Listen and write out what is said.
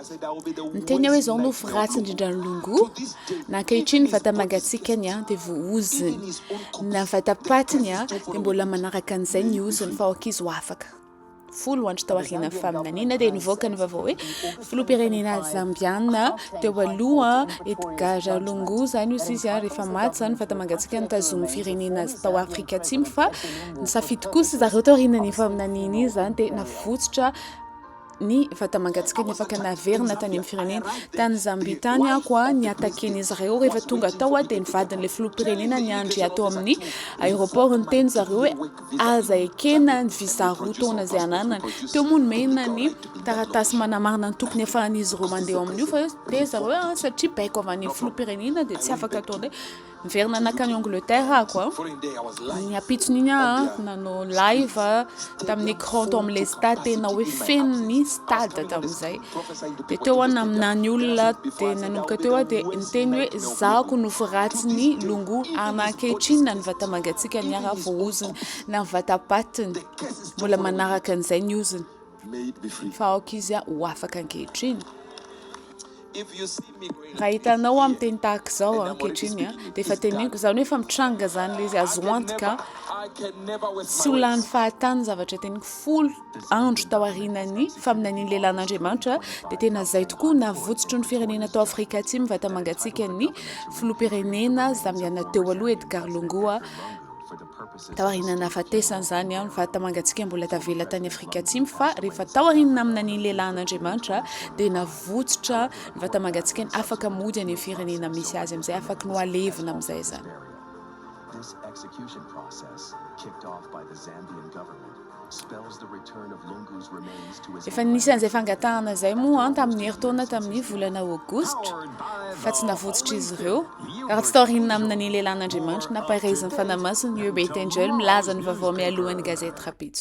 ny teny hoe zao no firatsy indrindra ny longo na ankehitriny vata mangatsikany a dia voaoziny na vatapatiny a dia mbola manaraka an'izay ny oziny fa ankizy ho afaka folo andro tao aoriana faminaniana dia nivoaka ny vaovao hoe filoham-pirenena zambiana teo aloha Edgar Lungu zany izy rehefa maty zany vata mangatsikany tazomy firenena tao Afrika Atsimo fa nisafidy kosa zareo tao aoriana ny faminaniana izy zany dia navotsitra ny vata mangatsikany afaka naverina tany amin'ny firenena tany Zambie tany koa ny ataken'izy ireo rehefa tonga tao dia nivadin'ilay filoham-pirenena ny andry atao amin'ny aéroport ny teny zareo hoe aza ekena ny visa roa taona izay ananany teo moa nomena ny taratasy manamarina ny tokony ahafahan'izy ireo mandeha amin'io fa dia zareo satria baiko avy any filoham-pirenena dia tsy afaka atao miverina nakany Angleterre koa ny apitsony iny nanao live tamin'ny écran tao amin'ilay stade tena hoe feno ny stade tamin'izay dia teo naminany olona dia nanomboka teo dia niteny hoe zako no firatsiny longo anankehitriny na ny vata mangatsikany ara voaoziny na ny vatapatiny mbola manaraka an'izay ny oziny fa aoka izy ho afaka ankehitriny raha hitanao amin'ny teny tahaka izao ankehitriny dia efa teneniko izany hoe efa mitranga zany ilay izy azo antoka tsy ho lany fahatany zavatra teneniko folo andro tao aorianany faminaniany lehilahin'Andriamanitra dia tena izay tokoa navotsotro ny firenena tao Afrika Atsimo vata mangatsikany filoham-pirenena zambiana teo aloha Edgar Lungu tao aorianana hafatesany zany ny vata mangatsiaka mbola tavela tany Afrika Atsimo fa rehefa tao aorianana amin'any lehilahin'Andriamanitra dia navotsitra ny vata mangatsikany afaka mody any amin'ny firenena misy azy amin'izay afaka no alevina amin'izay zany. This execution process, kicked off by the Zambian government, spells the return of Lungu's remains to his efa nisy an'izay fangatahana izay moa tamin'ny heritaona tamin'ny volana Aogositra fa tsy navotsitra izy ireo raha tsy tao aorianana amin'any lehilahin'Andriamanitra nampahirezany fanamasiny Hubert Angel milaza ny vaovao mialohan'ny gazety Rapitso.